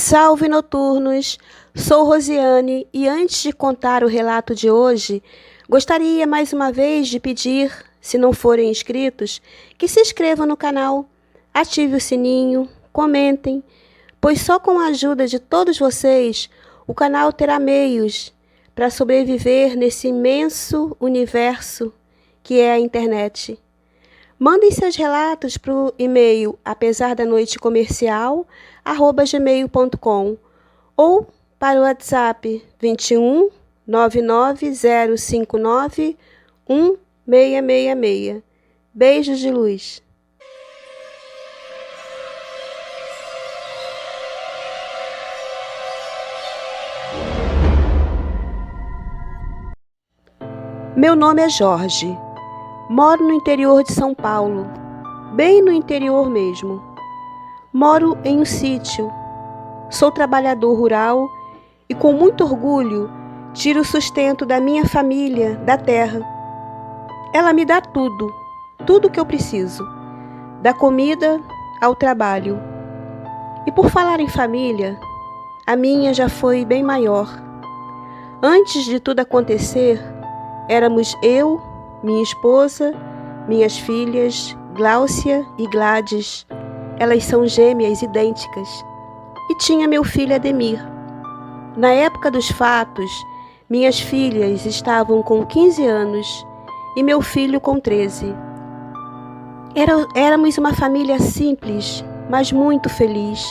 Salve noturnos! Sou Rosiane e antes de contar o relato de hoje, gostaria mais uma vez de pedir, se não forem inscritos, que se inscrevam no canal, ative o sininho, comentem, pois só com a ajuda de todos vocês o canal terá meios para sobreviver nesse imenso universo que é a internet. Mandem seus relatos para o e-mail apesardanoitecomercial@gmail.com ou para o WhatsApp 21 99059 1666. Beijos de luz. Meu nome é Jorge. Moro no interior de São Paulo, bem no interior mesmo. Moro em um sítio. Sou trabalhador rural e com muito orgulho tiro o sustento da minha família da terra. Ela me dá tudo, tudo que eu preciso, da comida ao trabalho. E por falar em família, a minha já foi bem maior. Antes de tudo acontecer, éramos eu, minha esposa, minhas filhas, Gláucia e Gladys, elas são gêmeas idênticas, e tinha meu filho Ademir. Na época dos fatos, minhas filhas estavam com 15 anos e meu filho com 13. Éramos uma família simples, mas muito feliz.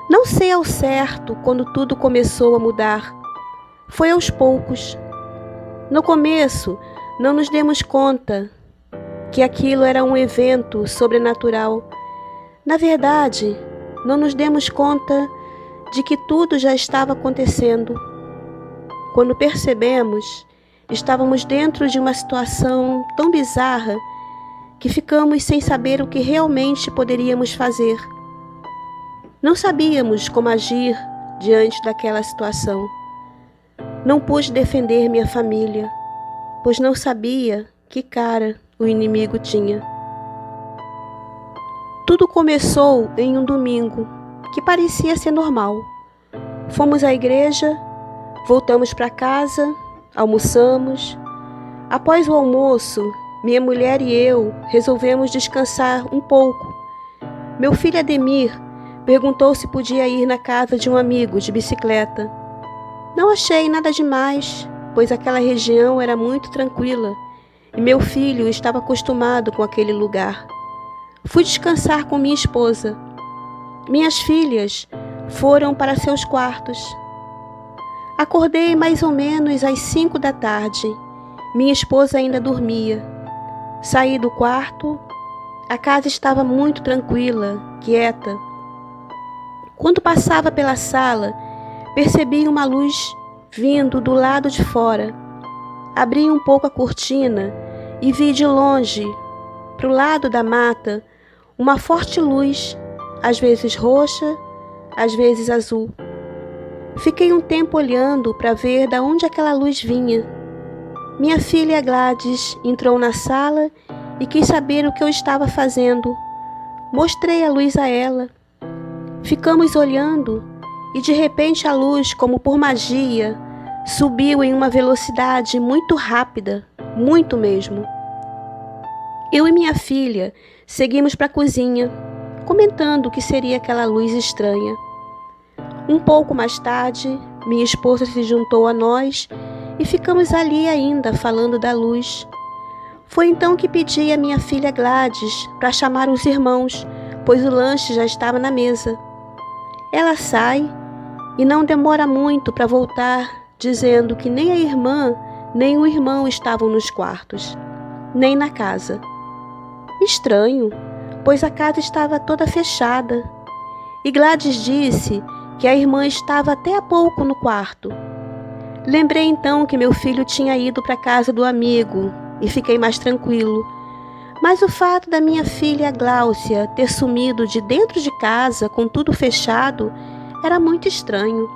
Não sei ao certo quando tudo começou a mudar. Foi aos poucos. No começo, não nos demos conta que aquilo era um evento sobrenatural. Na verdade, não nos demos conta de que tudo já estava acontecendo. Quando percebemos, estávamos dentro de uma situação tão bizarra que ficamos sem saber o que realmente poderíamos fazer. Não sabíamos como agir diante daquela situação. Não pude defender minha família, pois não sabia que cara o inimigo tinha. Tudo começou em um domingo, que parecia ser normal. Fomos à igreja, voltamos para casa, almoçamos. Após o almoço, minha mulher e eu resolvemos descansar um pouco. Meu filho Ademir perguntou se podia ir na casa de um amigo de bicicleta. Não achei nada demais, pois aquela região era muito tranquila e meu filho estava acostumado com aquele lugar. Fui descansar com minha esposa. Minhas filhas foram para seus quartos. Acordei mais ou menos às 5 da tarde. Minha esposa ainda dormia. Saí do quarto. A casa estava muito tranquila, quieta. Quando passava pela sala, percebi uma luz vindo do lado de fora. Abri um pouco a cortina e vi de longe, para o lado da mata, uma forte luz, às vezes roxa, às vezes azul. Fiquei um tempo olhando para ver de onde aquela luz vinha. Minha filha Gladys entrou na sala e quis saber o que eu estava fazendo. Mostrei a luz a ela. Ficamos olhando e de repente a luz, como por magia, subiu em uma velocidade muito rápida, muito mesmo. Eu e minha filha seguimos para a cozinha, comentando o que seria aquela luz estranha. Um pouco mais tarde, minha esposa se juntou a nós e ficamos ali ainda falando da luz. Foi então que pedi à minha filha Gladys para chamar os irmãos, pois o lanche já estava na mesa. Ela sai e não demora muito para voltar, dizendo que nem a irmã nem o irmão estavam nos quartos, nem na casa. Estranho, pois a casa estava toda fechada. E Gladys disse que a irmã estava até há pouco no quarto. Lembrei então que meu filho tinha ido para a casa do amigo e fiquei mais tranquilo. Mas o fato da minha filha Gláucia ter sumido de dentro de casa com tudo fechado era muito estranho.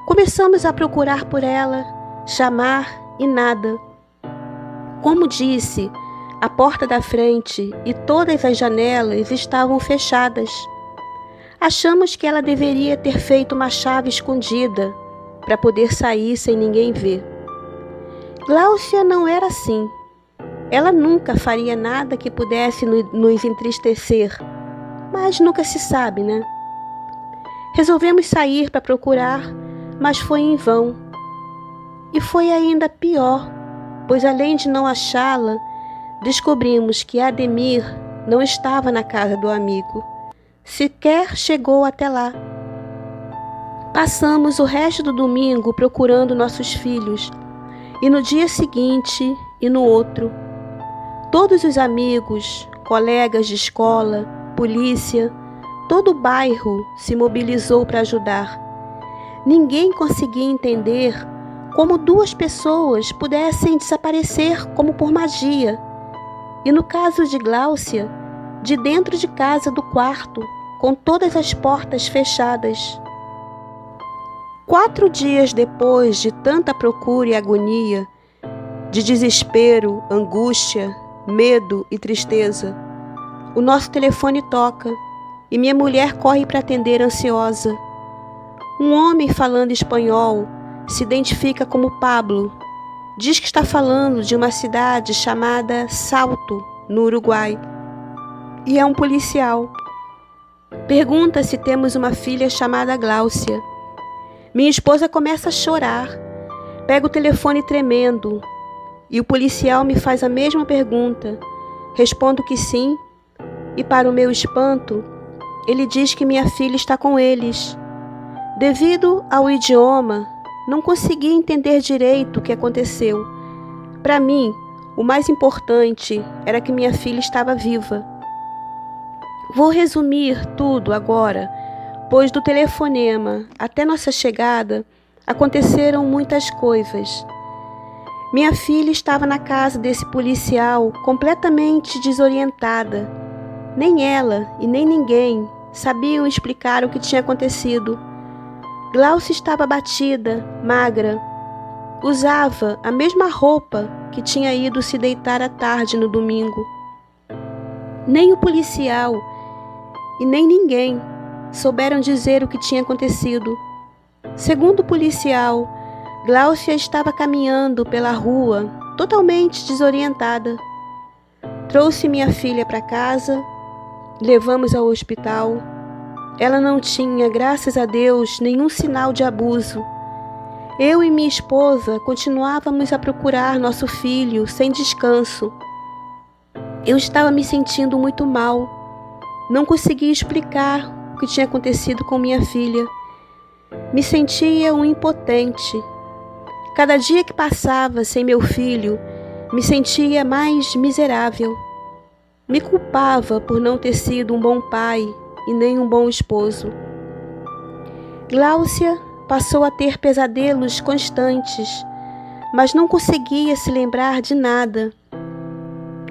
Começamos a procurar por ela, chamar e nada. Como disse, a porta da frente e todas as janelas estavam fechadas. Achamos que ela deveria ter feito uma chave escondida para poder sair sem ninguém ver. Gláucia não era assim. Ela nunca faria nada que pudesse nos entristecer, mas nunca se sabe, né? Resolvemos sair para procurar, mas foi em vão. E foi ainda pior, pois além de não achá-la, descobrimos que Ademir não estava na casa do amigo. Sequer chegou até lá. Passamos o resto do domingo procurando nossos filhos, e no dia seguinte e no outro. Todos os amigos, colegas de escola, polícia, todo o bairro se mobilizou para ajudar. Ninguém conseguia entender como 2 pessoas pudessem desaparecer como por magia. E no caso de Gláucia, de dentro de casa do quarto, com todas as portas fechadas. 4 dias depois de tanta procura e agonia, de desespero, angústia, medo e tristeza, o nosso telefone toca e minha mulher corre para atender ansiosa. Um homem falando espanhol se identifica como Pablo. Diz que está falando de uma cidade chamada Salto, no Uruguai. E é um policial. Pergunta se temos uma filha chamada Gláucia. Minha esposa começa a chorar. Pega o telefone tremendo. E o policial me faz a mesma pergunta. Respondo que sim. E para o meu espanto, ele diz que minha filha está com eles. Devido ao idioma, não consegui entender direito o que aconteceu. Para mim, o mais importante era que minha filha estava viva. Vou resumir tudo agora, pois do telefonema até nossa chegada aconteceram muitas coisas. Minha filha estava na casa desse policial completamente desorientada. Nem ela e nem ninguém sabiam explicar o que tinha acontecido. Gláucia estava abatida, magra. Usava a mesma roupa que tinha ido se deitar à tarde no domingo. Nem o policial e nem ninguém souberam dizer o que tinha acontecido. Segundo o policial, Gláucia estava caminhando pela rua, totalmente desorientada. Trouxe minha filha para casa, levamos ao hospital. Ela não tinha, graças a Deus, nenhum sinal de abuso. Eu e minha esposa continuávamos a procurar nosso filho sem descanso. Eu estava me sentindo muito mal. Não conseguia explicar o que tinha acontecido com minha filha. Me sentia um impotente. Cada dia que passava sem meu filho, me sentia mais miserável. Me culpava por não ter sido um bom pai e nem um bom esposo. Gláucia passou a ter pesadelos constantes, mas não conseguia se lembrar de nada.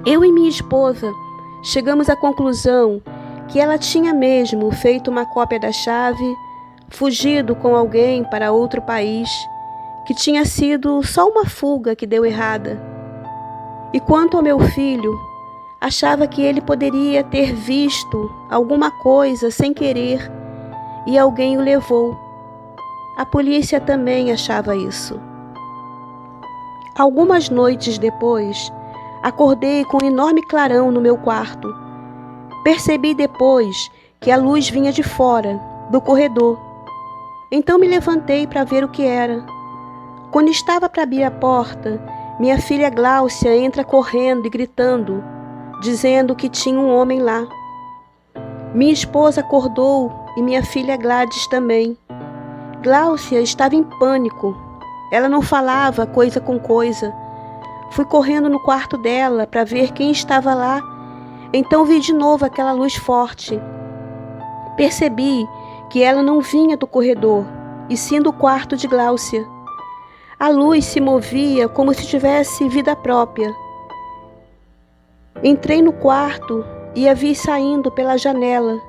Eu e minha esposa chegamos à conclusão que ela tinha mesmo feito uma cópia da chave, fugido com alguém para outro país, que tinha sido só uma fuga que deu errada. E quanto ao meu filho, achava que ele poderia ter visto alguma coisa sem querer e alguém o levou. A polícia também achava isso. Algumas noites depois, acordei com um enorme clarão no meu quarto. Percebi depois que a luz vinha de fora, do corredor. Então me levantei para ver o que era. Quando estava para abrir a porta, minha filha Gláucia entra correndo e gritando, dizendo que tinha um homem lá. Minha esposa acordou e minha filha Gladys também. Gláucia estava em pânico. Ela não falava coisa com coisa. Fui correndo no quarto dela para ver quem estava lá. Então vi de novo aquela luz forte. Percebi que ela não vinha do corredor, e sim do quarto de Gláucia. A luz se movia como se tivesse vida própria. Entrei no quarto e a vi saindo pela janela,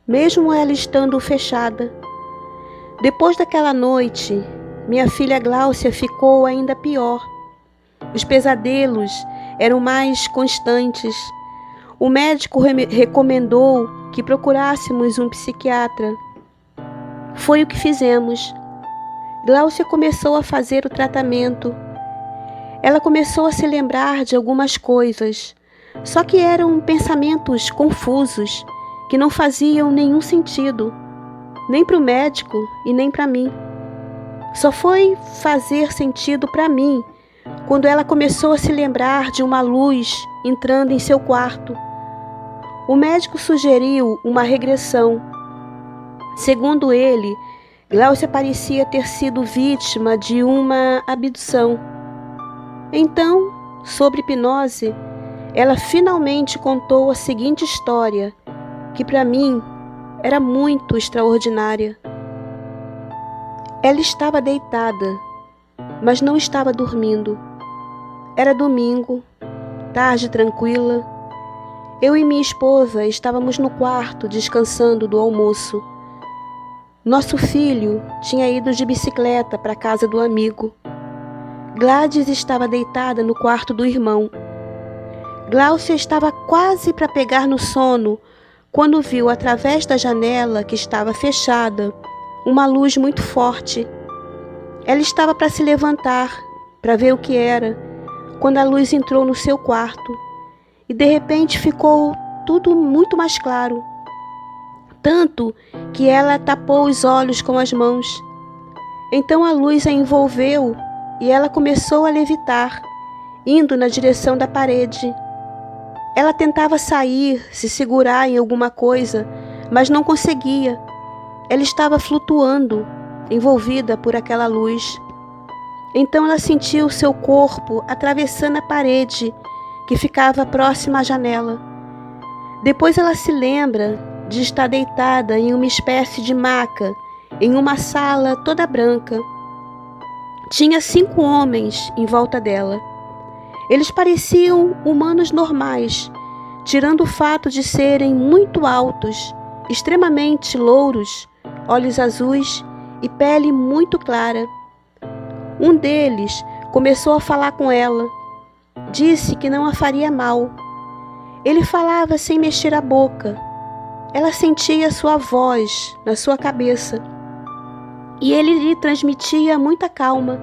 mesmo ela estando fechada. Depois daquela noite, minha filha Gláucia ficou ainda pior. Os pesadelos eram mais constantes. O médico recomendou que procurássemos um psiquiatra. Foi o que fizemos. Gláucia começou a fazer o tratamento. Ela começou a se lembrar de algumas coisas, só que eram pensamentos confusos, que não faziam nenhum sentido, nem para o médico e nem para mim. Só foi fazer sentido para mim quando ela começou a se lembrar de uma luz entrando em seu quarto. O médico sugeriu uma regressão. Segundo ele, Gláucia parecia ter sido vítima de uma abdução. Então, sobre hipnose, ela finalmente contou a seguinte história, que para mim era muito extraordinária. Ela estava deitada, mas não estava dormindo. Era domingo, tarde tranquila. Eu e minha esposa estávamos no quarto descansando do almoço. Nosso filho tinha ido de bicicleta para a casa do amigo. Gladys estava deitada no quarto do irmão. Gláucia estava quase para pegar no sono quando viu através da janela, que estava fechada, uma luz muito forte. Ela estava para se levantar, para ver o que era, quando a luz entrou no seu quarto e de repente ficou tudo muito mais claro, tanto que ela tapou os olhos com as mãos. Então a luz a envolveu e ela começou a levitar, indo na direção da parede. Ela tentava sair, se segurar em alguma coisa, mas não conseguia. Ela estava flutuando, envolvida por aquela luz. Então ela sentiu seu corpo atravessando a parede, que ficava próxima à janela. Depois ela se lembra de estar deitada em uma espécie de maca, em uma sala toda branca. Tinha 5 homens em volta dela. Eles pareciam humanos normais, tirando o fato de serem muito altos, extremamente louros, olhos azuis e pele muito clara. Um deles começou a falar com ela. Disse que não a faria mal. Ele falava sem mexer a boca. Ela sentia sua voz na sua cabeça e ele lhe transmitia muita calma.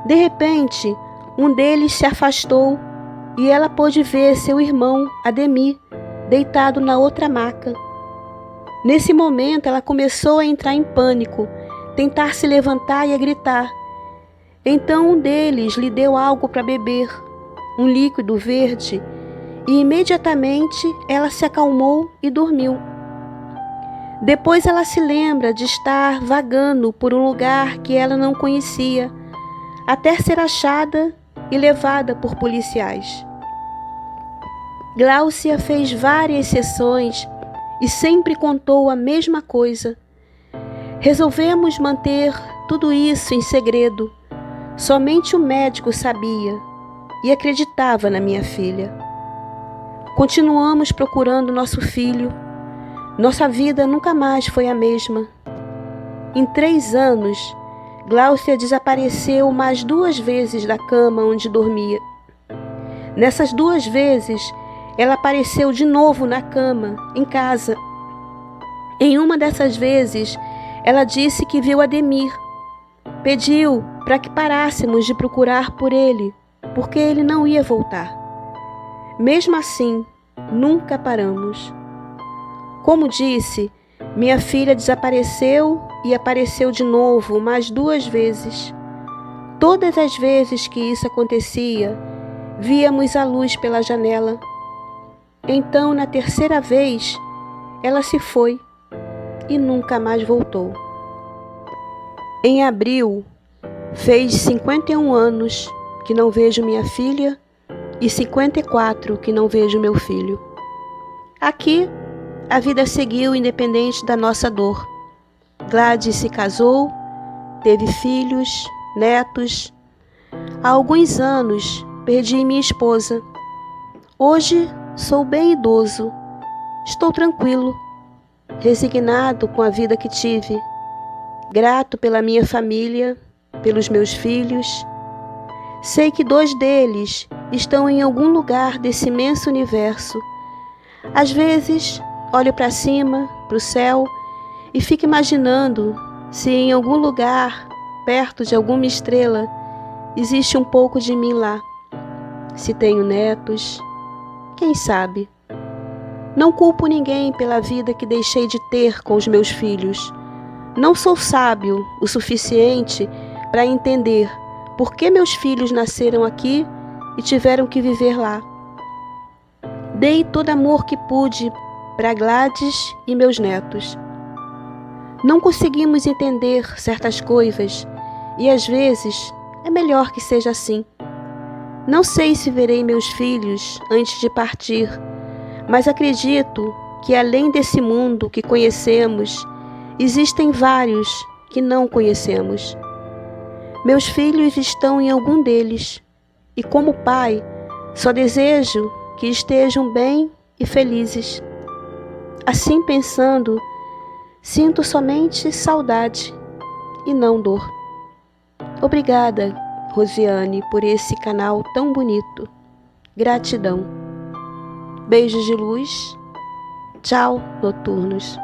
De repente, um deles se afastou e ela pôde ver seu irmão, Ademir, deitado na outra maca. Nesse momento, ela começou a entrar em pânico, tentar se levantar e a gritar. Então um deles lhe deu algo para beber, um líquido verde, e imediatamente ela se acalmou e dormiu. Depois ela se lembra de estar vagando por um lugar que ela não conhecia, até ser achada e levada por policiais. Gláucia fez várias sessões e sempre contou a mesma coisa. Resolvemos manter tudo isso em segredo. Somente o médico sabia e acreditava na minha filha. Continuamos procurando nosso filho. Nossa vida nunca mais foi a mesma. Em 3 anos, Gláucia desapareceu mais 2 vezes da cama onde dormia. Nessas 2 vezes, ela apareceu de novo na cama, em casa. Em uma dessas vezes, ela disse que viu Ademir. Pediu para que parássemos de procurar por ele, porque ele não ia voltar. Mesmo assim, nunca paramos. Como disse, minha filha desapareceu e apareceu de novo mais 2 vezes. Todas as vezes que isso acontecia, víamos a luz pela janela. Então, na 3ª vez, ela se foi e nunca mais voltou. Em abril, fez 51 anos que não vejo minha filha e 54 que não vejo meu filho. Aqui, a vida seguiu independente da nossa dor. Gladys se casou, teve filhos, netos. Há alguns anos, perdi minha esposa. Hoje, sou bem idoso. Estou tranquilo, resignado com a vida que tive. Grato pela minha família, pelos meus filhos. Sei que 2 deles estão em algum lugar desse imenso universo. Às vezes, olho para cima, para o céu, e fico imaginando se em algum lugar, perto de alguma estrela, existe um pouco de mim lá. Se tenho netos, quem sabe? Não culpo ninguém pela vida que deixei de ter com os meus filhos. Não sou sábio o suficiente para entender por que meus filhos nasceram aqui e tiveram que viver lá. Dei todo amor que pude para Gladys e meus netos. Não conseguimos entender certas coisas e às vezes é melhor que seja assim. Não sei se verei meus filhos antes de partir, mas acredito que além desse mundo que conhecemos, existem vários que não conhecemos. Meus filhos estão em algum deles e, como pai, só desejo que estejam bem e felizes. Assim pensando, sinto somente saudade e não dor. Obrigada, Rosiane, por esse canal tão bonito. Gratidão. Beijos de luz. Tchau, noturnos.